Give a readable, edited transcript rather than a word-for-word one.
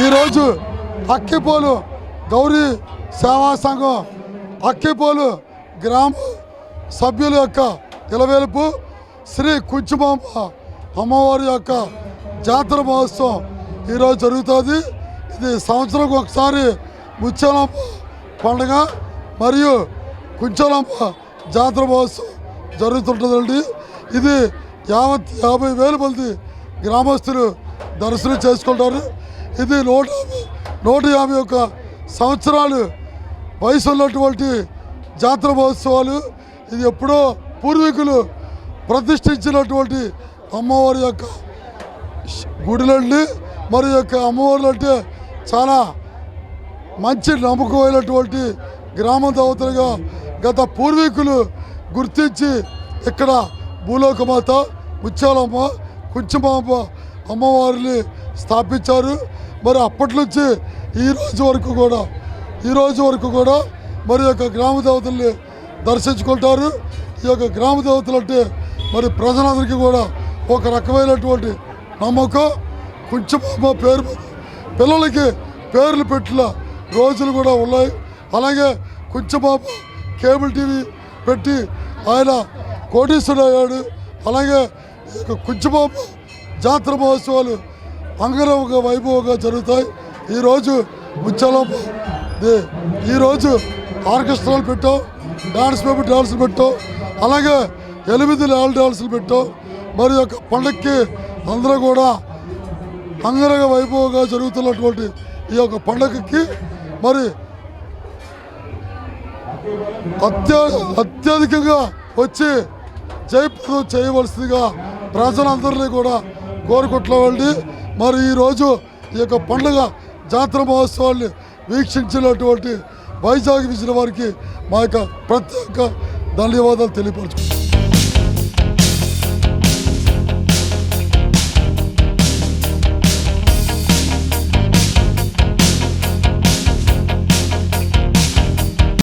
ఈరోజు అక్కిపోలు గౌరీ సేవా సంఘం అక్కిపోలు గ్రామ సభ్యుల యొక్క ఇలవేలుపు శ్రీ కుంచుమాంబ అమ్మవారి యొక్క జాతర మహోత్సవం ఈరోజు జరుగుతుంది. ఇది సంవత్సరం ఒకసారి ముత్యాలమ్మ పండుగ మరియు కుంచాలమ్మ జాతర మహోత్సవం జరుగుతుంటుందండి. ఇది 50,000 మంది గ్రామస్తులు దర్శనం చేసుకుంటారు. ఇది 151 సంవత్సరాలు వయసు ఉన్నటువంటి జాతర మహోత్సవాలు. ఇది ఎప్పుడో పూర్వీకులు ప్రతిష్ఠించినటువంటి అమ్మవారి యొక్క గుడిలండి. మరి యొక్క అమ్మవార్లు అంటే చాలా మంచి నమ్మకమైనటువంటి గ్రామ దేవతలుగా గత పూర్వీకులు గుర్తించి ఇక్కడ భూలోకమాత ముత్యాలమ్మ కుంచుమాంబ అమ్మవారిని స్థాపించారు. మరి అప్పటి నుంచి ఈ రోజు వరకు కూడా మరి యొక్క గ్రామ దేవతల్ని దర్శించుకుంటారు. ఈ యొక్క గ్రామ దేవతలు అంటే మరి ప్రజలందరికీ కూడా ఒక రకమైనటువంటి నమ్మకం. కుంచుమాంబ పేరు పిల్లలకి పేర్లు పెట్టిన రోజులు కూడా ఉన్నాయి. అలాగే కుంచుమాంబ కేబుల్ టీవీ పెట్టి ఆయన కోటీశ్వరుడు అయ్యాడు. అలాగే కుంచుమాంబ జాతర మహోత్సవాలు అంగరంగ వైభవంగా జరుగుతాయి. ఈరోజు ముత్యాలమ్మ ఈరోజు ఆర్కెస్ట్రాలు పెట్టాం, డాన్సులు పెట్టాం, అలాగే 8 లాల్ డాన్సులు పెట్టాం. మరి యొక్క పండక్కి అందరూ కూడా అంగరంగ వైభవంగా జరుగుతున్నటువంటి ఈ యొక్క పండగకి మరి అత్యధికంగా వచ్చి జయప్రదం చేయవలసిందిగా ప్రజలందరినీ కూడా కోరుకుంటున్నామండి. మరి ఈరోజు ఈ యొక్క పండుగ జాతర మహోత్సవాన్ని వీక్షించినటువంటి వైజాగ్ విజయ వారికి మా యొక్క ప్రత్యేక ధన్యవాదాలు తెలియపరచుకుంటున్నాం.